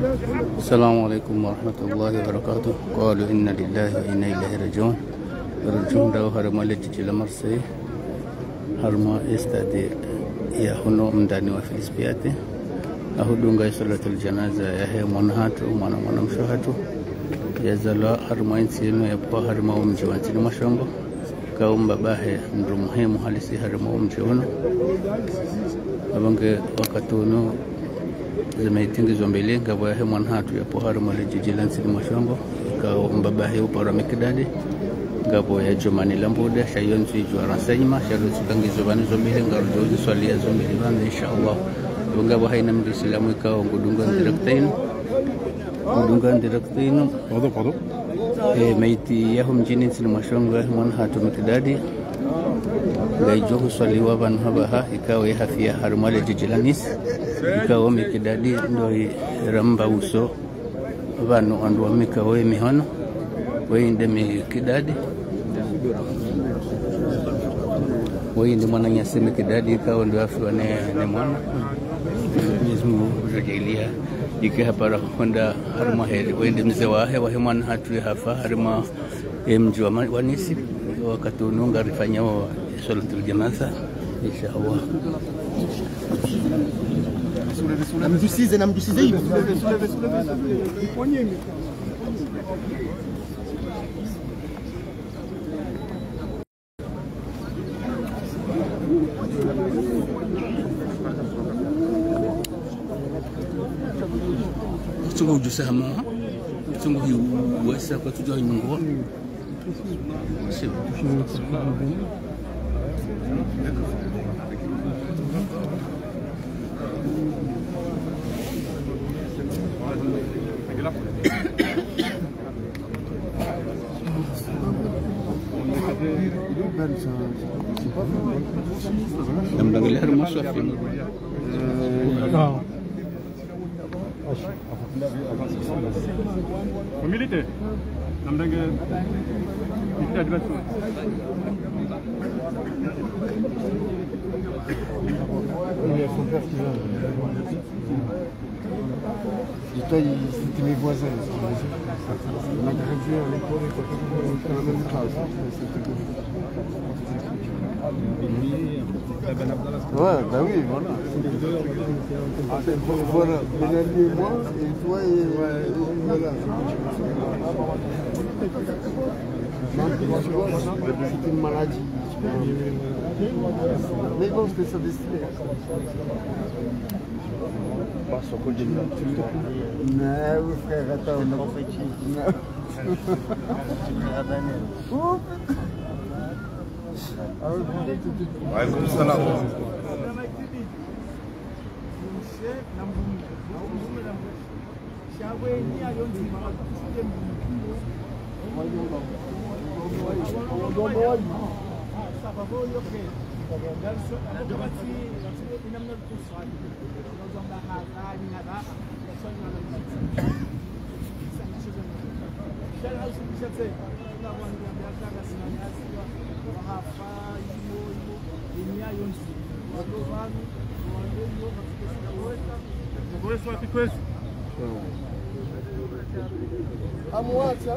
السلام عليكم ورحمة الله وبركاته. قالوا إن لله وإنا إليه راجعون. رجون داو هرما لجيجي لمرسي هرما استادي يا هنو مداني وفي الاسبياتي أهدونغا صلاة الجنازة يا هي منهاتو مانا مشوهاتو يا زلا هرما انسينو يبقى هرما ومجوانتين مشونغو كاوم باباه ندرو مهم halisi هرما ومجوانو abange wakatuno zimeitingizwa mbele ngabo ya mwana hatu ya pohara mali jiji la Nsili Mashongo kao mbaba hiyo para mikidadi ngabo ya Jomani Lambuda shayonzi jwa rasanyima shalo tukangizo banizo mbele ngaro jozi swali ya zombi bana inshallah ngabo haina mdisilamu kao ngudunga ndiraktaino قضو meiti ya mjini Nsili Mashongo ya mwana hatu mikidadi gaijohu swaliwa van habaha ikawa ya hafia harumale jijilanis ikawa mikidadi ndoi ramba uso vanu andu wamikawa mihono wainde mikidadi wainde mwana nyasi mikidadi ikawa ndo afiwa ne mwana mizmu rajilia ike hapara honda haruma heli wainde mze wahe wahe mwana hatu ya hafa haruma mji wanisi wakati ununga rifanya wa salatul janaza inshallah. Namdusize hivi. Tungo jusama tungo hiu wasa kwa tujua nyungo namdangali harma swafi Milite namdange milite advance C'était mes voisins. On a gradué à l'école et dans la même classe. Ouais, bah oui, voilà. Voilà, Benali et moi, et toi et voilà. C'était une maladie. Mais bon, c'était ça destiné. Passo com o dinheiro. Não, frère, attends, não fait chier. Non. وعليكم السلام Amwacha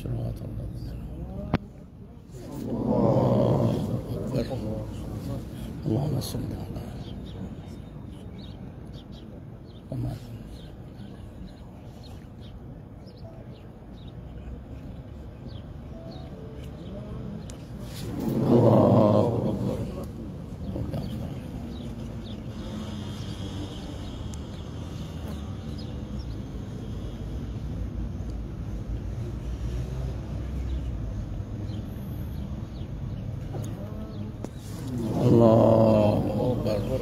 صراط الله اللهم صل على محمد. الله أكبر.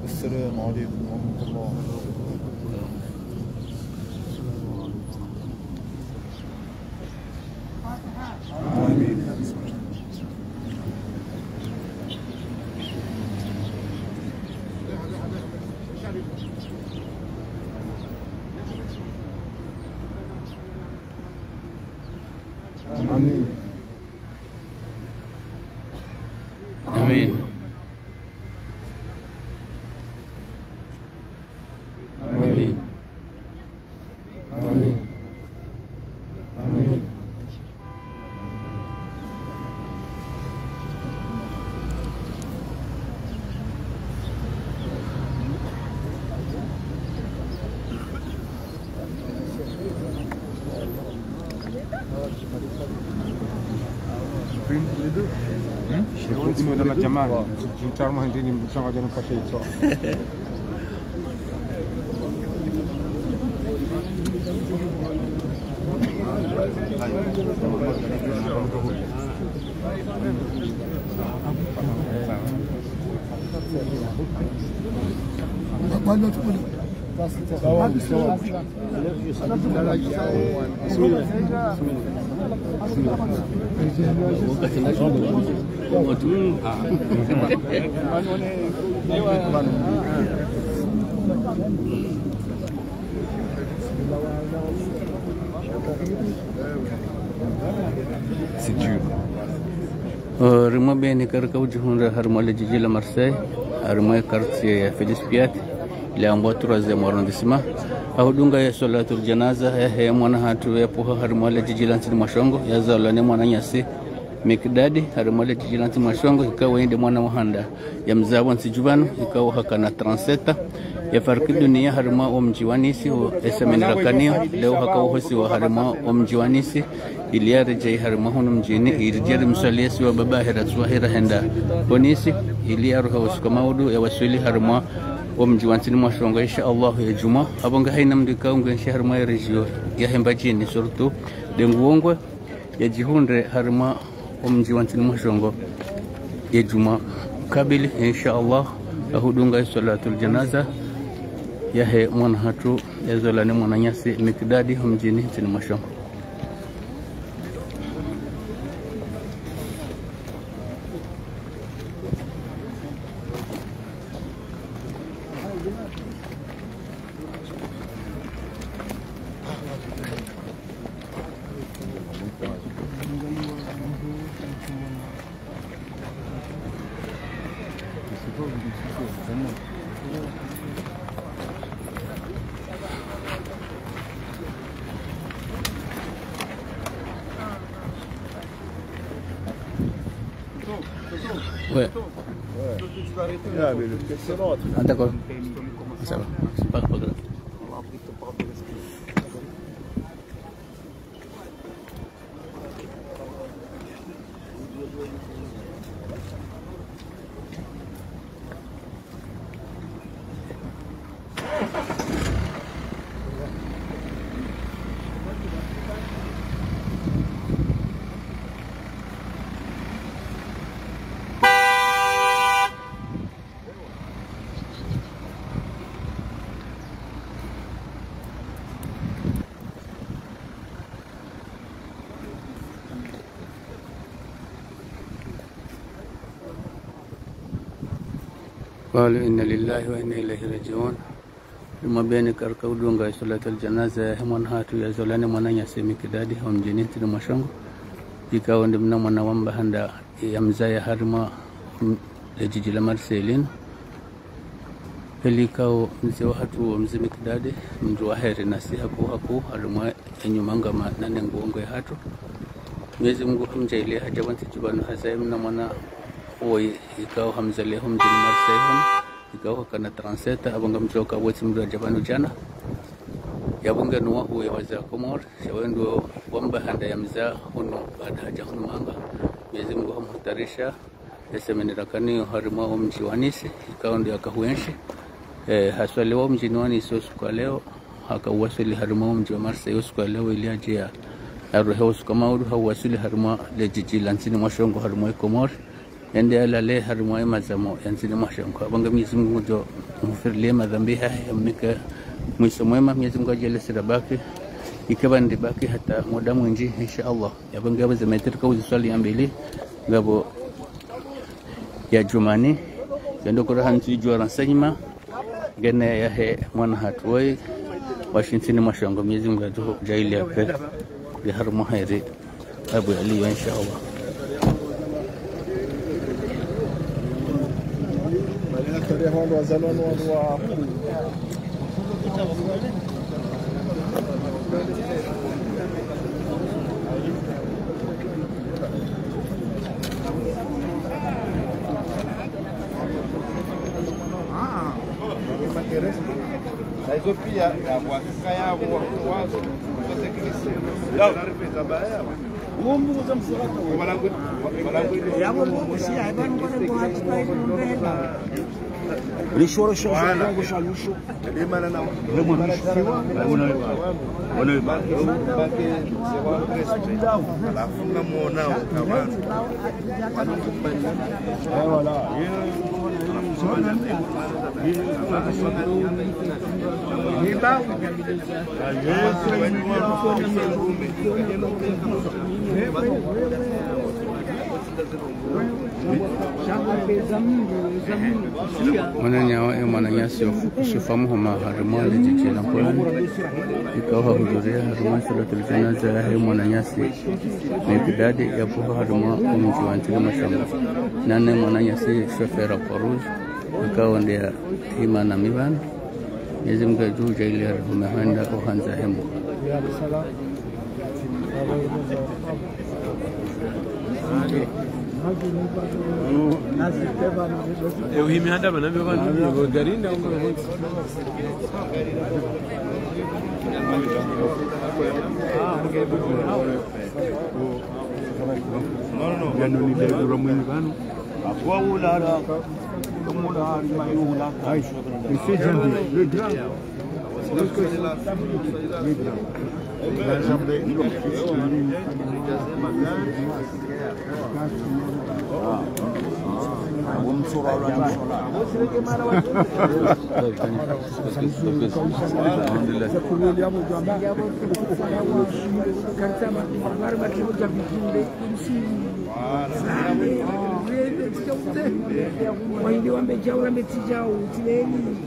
السلام عليكم ورحمة الله. آمين. آمين. آمين. آمين. آمين. آمين. Ultimo della chiamata, giungiamo anche in bucciamo di un passetto. Quando tu Rumah beni karka ujuhunda harmola jijila Marseille, harmola quartier ya Felice Piat, ile ambayo troisième arrondissement. Ahudunga ya salatul janaza ya mwana hatu ya poha harmola jijila ntini Mashongo, ya zalane mwana nyasi Mikdadi harmola jijila ntini Mashongo, ikawa inde mwana wahanda ya mzawa nsijubano, ikawa haka na 37 ya farki dunia harma wa mjiwanisi wa esamenirakania leo haka uhosi wa harma wa mjiwanisi ilia rejai harma hunu mjini irijari msaliesi wa baba hira henda ponisi ilia ruha wasuka maudu ya wasuli harma wa mjiwansini Mashongo insha Allah ya juma abonga haina mdika unga insha harma ya rejio ya hemba jini surtu denguongwe ya jihunre harma wa mjiwansini Mashongo ya juma kabili insha Allah ahudunga salatul janaza yahe mwana hatu ya zolani mwana nyasi Mikdadi mjini ntini Mashongo. Ouais. Ah d'accord. Ça va. Pas grave. قالوا إن لله وإنا إليه راجعون. Lima beni karka udunga salatul janaza ya mwana hatu ya zolani mwana nyasi Mikdadi mjini ntini Mashongo, ikawa ndimna mwana wamba handa ya mzaya harma ya jiji la Marseille helikao mzee wa hatu wa mzee Mikdadi mndu wa heri nasi haku alumwa enyumanga manane nguongo ya hatu Mwenyezi Mungu kumjailia hajawanti jibanu hazaim na mwana oi ikao hamzaleho mjini Marseille ikao kana 37 abanga mjoka wote mdu jabanu jana yabunga nuwa huya waza komor shawendo wamba handa ya mza hono baada haja hono manga Mwenyezi Mungu hamhutarisha yasemenerakani harima mji wanisi ikao ndio akahuenshi haswali wa mji wanisi usiku leo hakawasili harima mji wa Marseille usiku leo iliajia arohe usiku mauru hawasili harima lejiji lansini mwashongo harima komor ende ala le harima mazamo yansini mwashongo abanga Mwenyezi Mungu ndio mfirlie madhambi haya yamnika mwisho mwema Mwenyezi Mungu ajalie sirabaki ikaba ndibaki hata muda mwingi insha Allah yabanga bazemetirka uziswali ambili ngabo ya Jumani yando kura hanzi jua ransanyima gene ya he mwana hatuwai washintini mwashongo Mwenyezi Mungu atuho jaili yake ya harumu hairi Abu Ali insha Allah Hizo pia ya kuhakika yao wazo kutekeleza yao tarifeza baya Mungu mzamsirata walangu yabo si aiban kwa hatibai mbele lishoro shoza yangu shalusho limana na limana wana baki sewa president alafu namuonao kama wala mwananya sifamu hama harimali jiji la Mpwani ikawa hudhuria harima salatul janaza ya mwananyasi Mikdadi yapo harima mji wa Ntili Mashamba nane mwananyasi shofera Faruz ikawa ndia imana miban Mwenyezi Mungu juu jaili humehanda uhanza hembo eu ri me handa bana be bana garinda no yanu ni be romuni banu akwa ulala komula mayula aisha ifejandi le grand Wahindi wamejaa wametijao tileni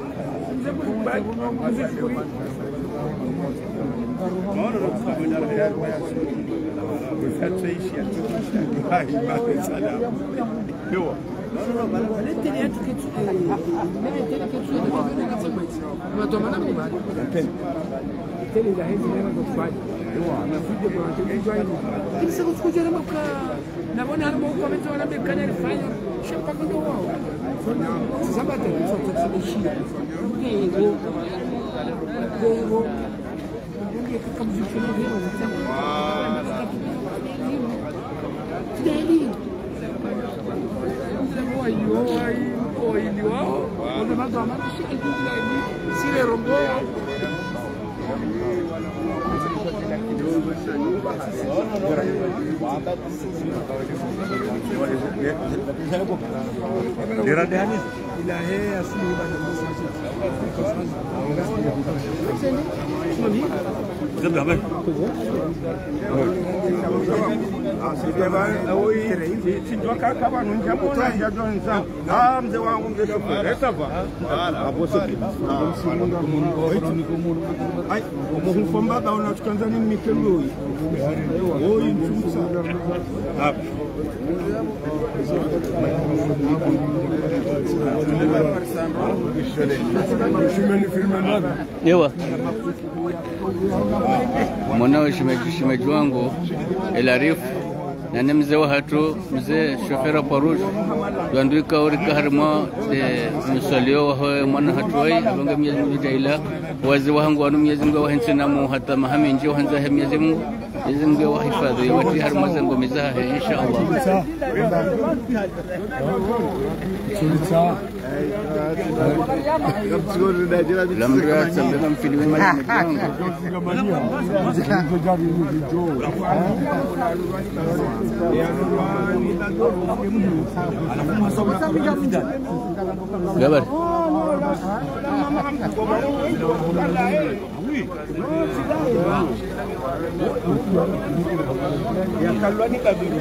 naona hapo kwa mtu anabekana alifanya shamba kwa wao sasa bado tunaishia ndio kama mjukuu mzee wangu mzee shoferi sasa hapo sasa baba unatukanza nini mikelo hii mchumsa hapo Ewa mwanao shimeji wangu elarifu na ni mzee wa hatu mzee shofera parush yanduika urika harma msalio wa mwana hatuai abanga Mwenyezi Mungu jaila wazi wangu anu Mwenyezi Mungu wahensi namu hata mahami njio hanza Mwenyezi Mungu Mwenyezi Mungu wahifadhi wati harma zangu mizaha insha Allah lamra sabana mfilimu mwangu Gabar ya kalwani baduru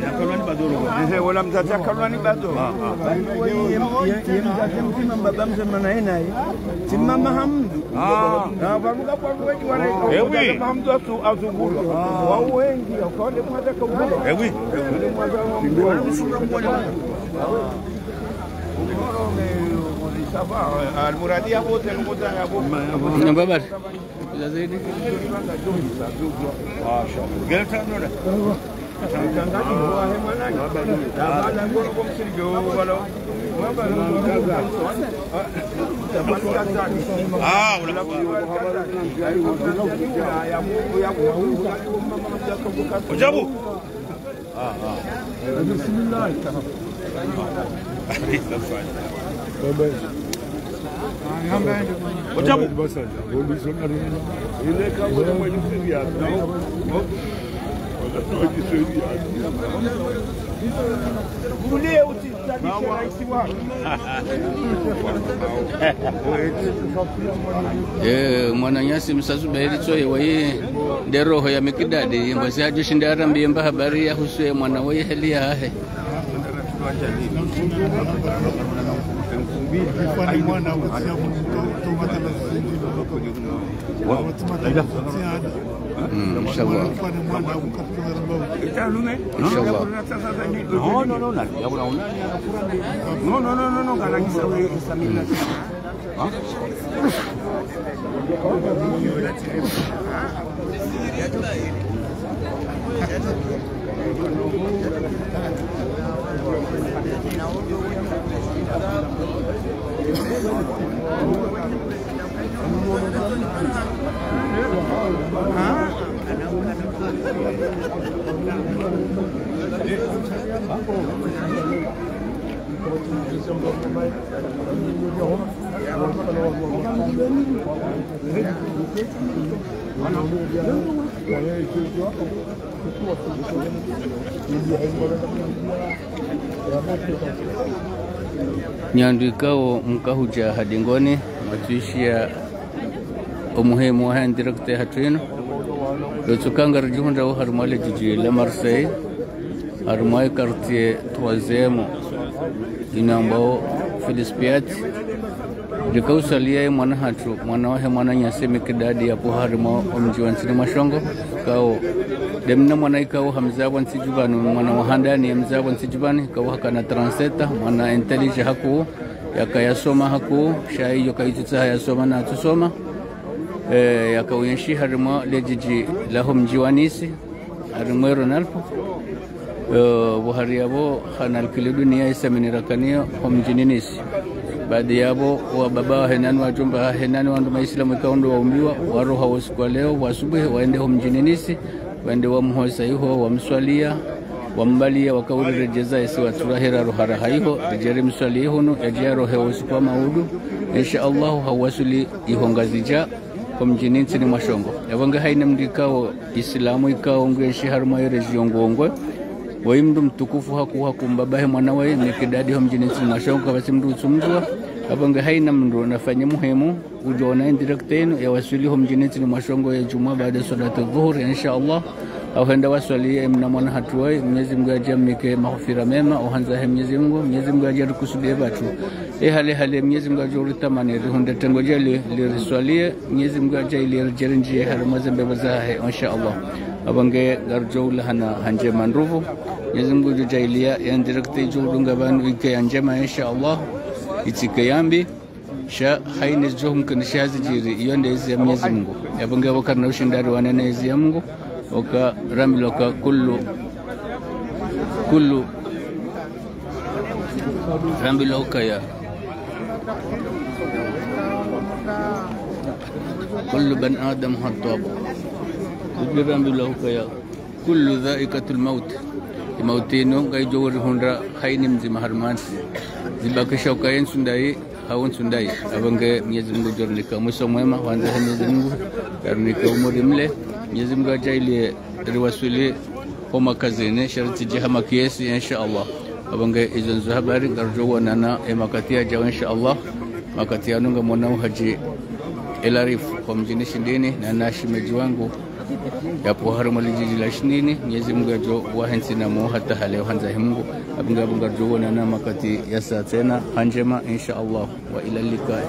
ya kalwani baduru wala mzazi kalwani baduru yemzazi baba mzemana yena simama hamdu bamuka kwa wengi wale hamdu azunguru wao wengi wakole mwaza kaubolo المرادية أبو تلمودة أبو بابر لا زيد ما شاء الله قلت أنه لا كان قاعد هو هم أنا لا نقول لكم سيجوا ولا ما ولا وجابوا بسم الله وجابوا mwana nyasi msazu bairi tsoye waye deroho ya mikidadi mbasi hajo shindara mbiyemba habari ya huswe mwana waye heli ya hahe inshallah Nyandikao mkahuja hadingoni matuishia umuhimu wa handirakte hatwino yotsukanga rjunda wa harmale jiji la Marseille harmai quartier 3e inambao Filispiat dikausalia mwana hatu mwana wahe mwana nyasemi kidadi yapo harma omji wansini mashongo kao demna mwana ikao hamzabu nsijubani mwana wahandani hamzabu nsijubani kao hakana transeta mwana intelligent haku yakayasoma haku shai yokaitutsa yasoma na tusoma yakauyenshi harma lejiji laho mji wanisi harma Ronaldo buhari yabo hanal kile dunia isamini rakanio homjininisi baadhi yabo wa baba henani wajumba henani wandu maislamu ikaondo waumbiwa waroha usiku leo wasubuhi waende homjininisi waende wamhosa hiyo wamswalia wambalia wakauri rejeza isi waturahira rohara haiho rejeri mswali huno yajaro he usiku maudu insha Allah hawasuli ihongazija homjininisi ni mashongo yabanga haina mdikao islamu ikao ngweshi harma yerejongongwe waimdu mtukufu hakumbabahe mwana wae nikidadi homjinisi mashongo basi mdu tsumjwa abanga haina mndu nafanya muhimu ujona indirecteno ya wasuli homjinisi mashongo ya Jumaa baada salatu dhuhur insha Allah au henda waswalie mnamona hatuwai. Mwenyezi Mungu ajamnike maghfira mema uhanza Mwenyezi Mungu ajarukusudie batu hale Mwenyezi Mungu ajuritamani rihunda tengoje liriswalie Mwenyezi Mungu ajaili jerinjie haramaze bebazahe insha Allah abange garjoula hana hanje manruvu Mwenyezi Mungu ajailia yandirekte jurunga banu ike anjema insha Allah itike yambi sha haini zohum kan shazi jiri yonde izi ya Mwenyezi Mungu abange wakarna ushindari wanene izi ya Mungu waka ramiloka kullu ramiloka ya kullu ban adam hattab ramiloka ya kullu dhaikatul maut mautino ngai jowri hundra khayni mzima harman zibakisha ukayen sundai hawon sundai abange Mwenyezi Mungu jornika muso mwema wanza Mwenyezi Mungu karnika umuri mle Mwenyezi Mungu ajaili riwasuli homa kazini sharti jahama kiesi insha Allah abange izonzo habari garjowa nana emakatia jawa insha Allah makatia nunga mwanao haji elarif kwa mjini shindini na nashimeji wangu yapo harumali jiji la shinini Mwenyezi Mungu ajo wahensi na mo hata haleo hanza Mungu abunga garjowa nana makati yasa tena hanjema insha Allah wa ila liqa.